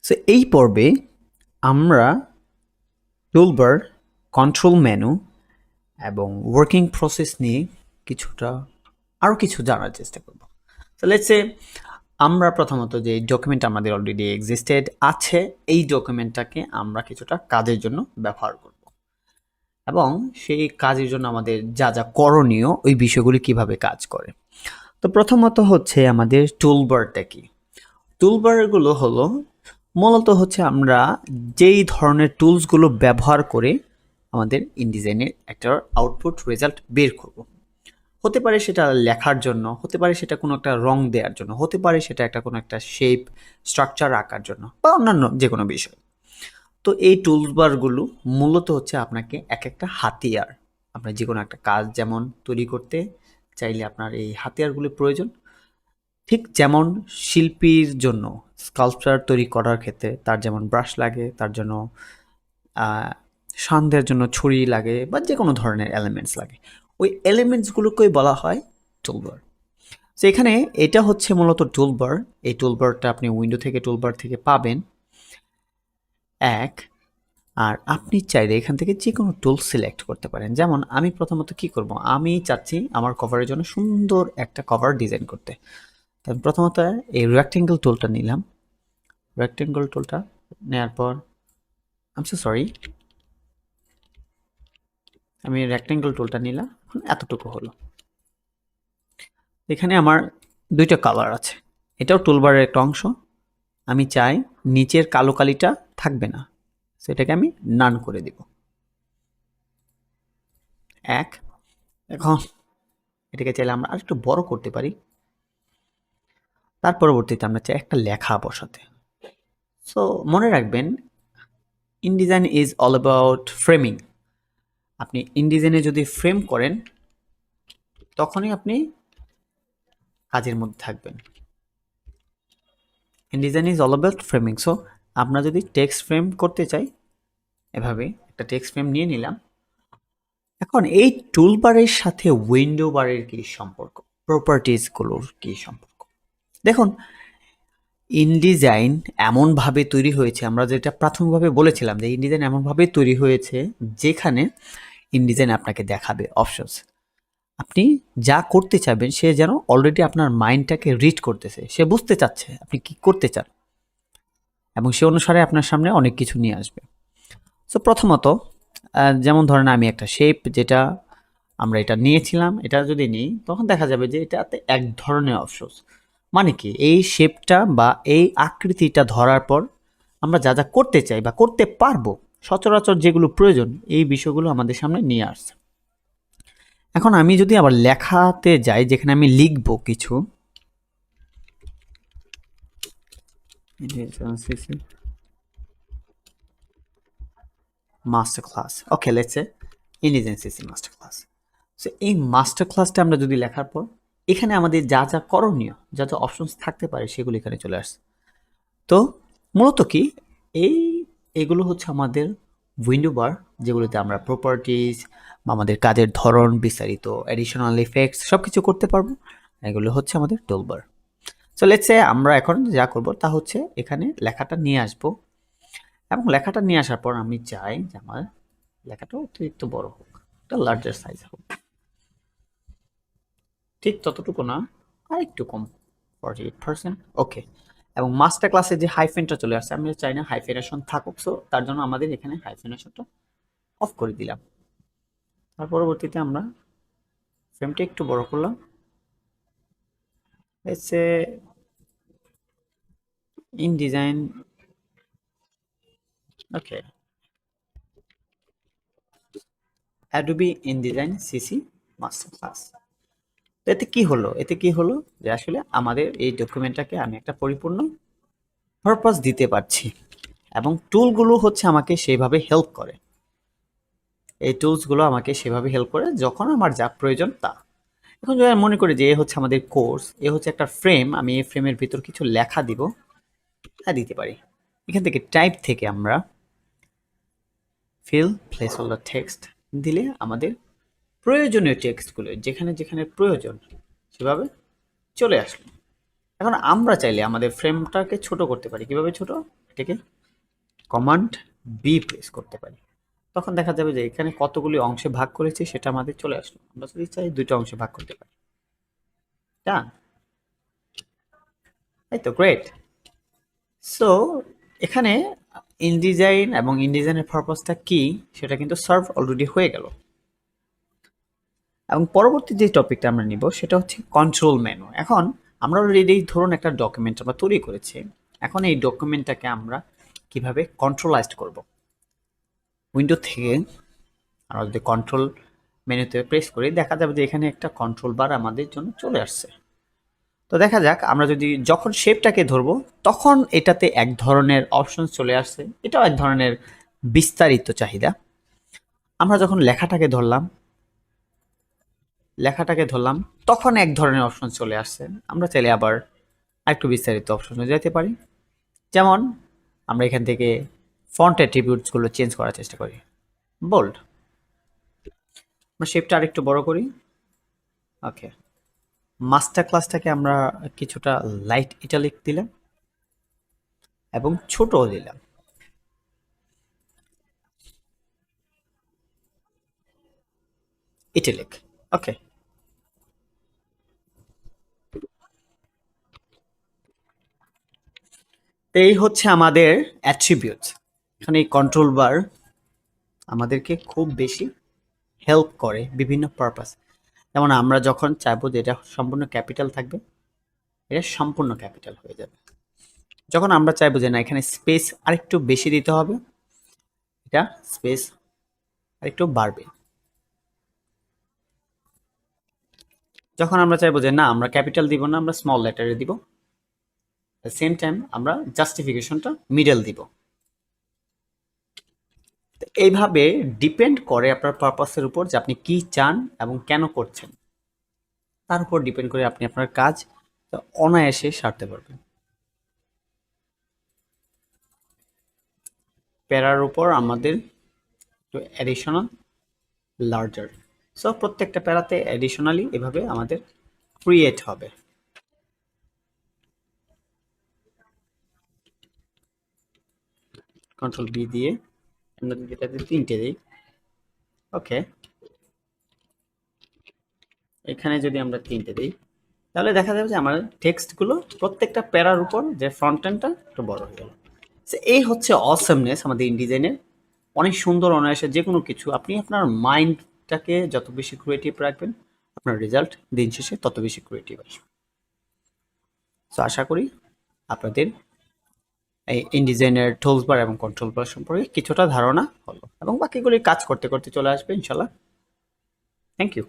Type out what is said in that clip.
So এই পর্বে আমরা টুলবার, কন্ট্রোল মেনু এবং ওয়ার্কিং প্রসেস নিয়ে আরও কিছু জানার চেষ্টা করব। সো লেটস সে আমরা প্রথমত যে ডকুমেন্ট আমাদের অলরেডি এক্সিস্টেড আছে, এই ডকুমেন্টটাকে আমরা কিছুটা কাজের জন্য ব্যবহার করব এবং সেই কাজের জন্য আমাদের যা যা করণীয় ওই বিষয়গুলি কিভাবে কাজ করে। তো প্রথমত হচ্ছে আমাদের টুলবারটা কি। টুলবারগুলো হলো মূলত হচ্ছে আমরা যেই ধরনের টুলসগুলো ব্যবহার করে আমাদের ইনডিজাইনের একটা আউটপুট রেজাল্ট বের করব। হতে পারে সেটা লেখার জন্য, হতে পারে সেটা কোনো একটা রং দেওয়ার জন্য, হতে পারে সেটা একটা কোনো একটা শেপ স্ট্রাকচার আঁকার জন্য বা অন্যান্য যে কোনো বিষয়। তো এই টুলসবারগুলো মূলত হচ্ছে আপনাকে এক একটা হাতিয়ার, আপনার যে কোনো একটা কাজ যেমন তৈরি করতে চাইলে আপনার এই হাতিয়ারগুলো প্রয়োজন। ঠিক যেমন শিল্পীর জন্য স্কাল্পচার তৈরি করার ক্ষেত্রে তার যেমন ব্রাশ লাগে, তার জন্য শান দেওয়ার জন্য ছুরি লাগে বা যে কোনো ধরনের এলিমেন্টস লাগে, ওই এলিমেন্টসগুলোকেই বলা হয় টুলবার। তো এখানে এটা হচ্ছে মূলত টুলবার। এই টুলবারটা আপনি উইন্ডো থেকে টুলবার থেকে পাবেন এক। আর আপনি চাইলে এখান থেকে যে কোনো টুল সিলেক্ট করতে পারেন। যেমন আমি প্রথমত কি করব, আমি চাচ্ছি আমার কভারের জন্য সুন্দর একটা কভার ডিজাইন করতে। তাই প্রথমত এই রেক্টেঙ্গল টুলটা নিলাম। রেক্টেঙ্গল টুলটা নেওয়ার পর আই এম সো সরি, আমি রেক্টেঙ্গল টুলটা নিলাম, এখন এতটুকু হলো। এখানে আমার দুইটা কালার আছে, এটাও টুলবারের একটা অংশ। আমি চাই নিচের কালো কালিটা থাকবে না, সেটাকে আমি নান করে দিব এক। এখন এটাকে চাইলে আমরা আরেকটু বড় করতে পারি। তার পরবর্তীতে আমরা চাই একটা লেখা বসাতে। সো মনে রাখবেন, InDesign is all about framing. আপনি ইনডিজাইনে যদি ফ্রেম করেন তখনই আপনি কাজের মধ্যে থাকবেন। InDesign is all about framing. So আমরা যদি টেক্সট ফ্রেম করতে চাই, এভাবে একটা টেক্সট ফ্রেম নিয়ে নিলাম। এখন এই টুলবারের সাথে উইন্ডো বারের কি সম্পর্ক, প্রপার্টিজগুলোর কি সম্পর্ক? দেখুন, ইনডিজাইন এমনভাবে তৈরি হয়েছে, আমরা যেটা প্রাথমিকভাবে বলেছিলাম যে ইনডিজাইন এমনভাবে তৈরি হয়েছে যেখানে ইনডিজাইন আপনাকে দেখাবে অপশনস। আপনি যা করতে চাইবেন সে যেন অলরেডি আপনার মাইন্ডটাকে রিড করতেছে, সে বুঝতে চাচ্ছে আপনি কি করতে চান এবং সে অনুসারে আপনার সামনে অনেক কিছু নিয়ে আসবে। সো প্রথমত যেমন ধরেন আমি একটা শেপ, যেটা আমরা এটা নিয়েছিলাম, এটা যদি নিই তখন দেখা যাবে যে এটাতে এক ধরনের অপশনস। মানে কি, এই শেপটা বা এই আকৃতিটা ধরার পর আমরা যা যা করতে চাই বা করতে পারবো, সচরাচর যেগুলো প্রয়োজন, এই বিষয়গুলো আমাদের সামনে নিয়ে আসছে। এখন আমি যদি আবার লেখাতে যাই, যেখানে আমি লিখবো কিছু, master class, okay let's say InDesign CC master class. So এই মাস্টার ক্লাসটা আমরা যদি লেখার পর এখানে আমাদের যা যা করণীয়, যা যা অপশনস থাকতে পারে সেগুলো এখানে চলে আসছে। তো মূলত কি, এগুলো হচ্ছে আমাদের উইন্ডো বার, যেগুলোতে আমরা প্রপার্টিজ বা আমাদের কাজের ধরন, বিস্তারিত এডিশনাল ইফেক্টস সব কিছু করতে পারবো। এগুলো হচ্ছে আমাদের টুলবার। সো লেটস সে আমরা এখন যা করব তা হচ্ছে এখানে লেখাটা নিয়ে আসব, এবং লেখাটা নিয়ে আসার পর আমি চাই যে আমার লেখাটা অতিরিক্ত বড় হোক, একটা লার্জার সাইজ হোক, ঠিক ততটুকু না, আর একটু কম, 48%, ওকে। এবং মাস্টার ক্লাসে যে হাইফেনটা চলে আসছে, আমি চাই না হাইফেনেশন থাকুক, সো তার জন্য আমাদের এখানে হাইফেনেশনটা অফ করে দিলাম। তার পরবর্তীতে আমরা ফ্রেমটা একটু বড় করলাম, এসে in design, okay, Adobe InDesign CC master class. তো এতে কি হলো, যে আসলে আমাদের এই ডকুমেন্টটাকে আমি একটা পরিপূর্ণ পারপাস দিতে পারছি এবং টুলগুলো হচ্ছে আমাকে সেইভাবে হেল্প করে। এই টুলসগুলো আমাকে সেভাবে হেল্প করে যখন আমার যা প্রয়োজন তা। এখন যদি আমি মনে করি যে এ হচ্ছে আমাদের কোর্স, এ হচ্ছে একটা ফ্রেম, আমি এই ফ্রেমের ভিতর কিছু লেখা দিব, হ্যাঁ দিতে পারি। এখান থেকে টাইপ থেকে আমরা ফিল প্লেস হোল্ডার টেক্সট দিলে আমাদের প্রয়োজনীয় টেক্সটগুলো যেখানে যেখানে প্রয়োজন সেভাবে চলে আসলো। এখন আমরা চাইলে আমাদের ফ্রেমটাকে ছোট করতে পারি। কিভাবে ছোট? থেকে কমান্ড বি প্রেস করতে পারি, তখন দেখা যাবে যে এখানে কতগুলি অংশে ভাগ করেছি সেটা আমাদের চলে আসলো। আমরা যদি চাই দুইটা অংশে ভাগ করতে পারি। ডান। এই তো গ্রেট। সো এখানে ইনডিজাইন এবং ইনডিজাইনের পারপাসটা কি সেটা কিন্তু সার্ভ অলরেডি হয়ে গেল। এবং পরবর্তী যে টপিকটা আমরা নিব সেটা হচ্ছে কন্ট্রোল মেনু। এখন আমরা অলরেডি ধরুন একটা ডকুমেন্ট আমরা তৈরি করেছি, এখন এই ডকুমেন্টটাকে আমরা কিভাবে কন্ট্রোলাইজড করব। উইন্ডো থেকে আমরা যদি কন্ট্রোল মেনুতে প্রেস করি দেখা যাবে যে এখানে একটা কন্ট্রোল বার আমাদের জন্য চলে আসছে। তো দেখা যাক আমরা যদি যখন শেপটাকে ধরবো তখন এটাতে এক ধরনের অপশন চলে আসছে, এটাও এক ধরনের বিস্তারিত চাহিদা। আমরা যখন লেখাটাকে ধরলাম তখন এক ধরনের অপশন চলে আসছে। আমরা চাইলে আবার আরেকটু বিস্তারিত অপশনে যেতে পারি। যেমন আমরা এখান থেকে ফন্ট অ্যাট্রিবিউটসগুলো চেঞ্জ করার চেষ্টা করি, বোল্ড। আমরা শেপটা আরেকটু বড় করি। ওকে, মাস্টার ক্লাসটাকে আমরা কিছুটা লাইট ইটালিক দিলাম এবং ছোটও দিলাম। ইটালিক। ওকে, এই হচ্ছে আমাদের অ্যাট্রিবিউট। এখানে এই কন্ট্রোল বার আমাদেরকে খুব বেশি হেল্প করে বিভিন্ন পারপাস। যেমন আমরা যখন চাইবো যে এটা সম্পূর্ণ ক্যাপিটাল থাকবে, এটা সম্পূর্ণ ক্যাপিটাল হয়ে যাবে। যখন আমরা চাইবো যে না এখানে স্পেস আরেকটু বেশি দিতে হবে, এটা স্পেস আরেকটু বাড়বে। যখন আমরা চাইবো যে না আমরা ক্যাপিটাল দিব না, আমরা স্মল লেটারে দিব, সেম টাইম আমরা জাস্টিফিকেশনটা মিডল দিব। এইভাবে ডিপেন্ড করে আপনার পারপাসের উপর যে আপনি কি চান এবং কেন করছেন, তার উপর ডিপেন্ড করে আপনি আপনার কাজ অনায়াসে সারতে পারবেন। প্যারার উপর আমাদের একটু অ্যাডিশনাল লার্জার, সো প্রত্যেকটা প্যারাতে অ্যাডিশনালি এভাবে আমাদের ক্রিয়েট হবে। কন্ট্রোল বি দিয়ে আমরা যদি এটাতে 3টে দিই, ওকে, এখানে যদি আমরা 3টে দিই তাহলে দেখা যাবে যে আমার টেক্সটগুলো প্রত্যেকটা প্যারার উপর যে ফ্রন্ট এন্ডটা একটু বড় হয়ে গেল। এই হচ্ছে অসামনেস আমাদের ইনডিজাইনের। অনেক সুন্দর অনায়াসে যে কোনো কিছু আপনি আপনার মাইন্ডটাকে যত বেশি ক্রিয়েটিভ রাখবেন আপনার রেজাল্ট দিন শেষে তত বেশি ক্রিয়েটিভ আসবে। সো আশা করি আপনাদের এই ইনডিজাইনের টুলস বার এবং কন্ট্রোল বার সম্পর্কে কিছুটা ধারণা হলো এবং বাকিগুলি কাজ করতে করতে চলে আসবে ইনশাল্লাহ। Thank you.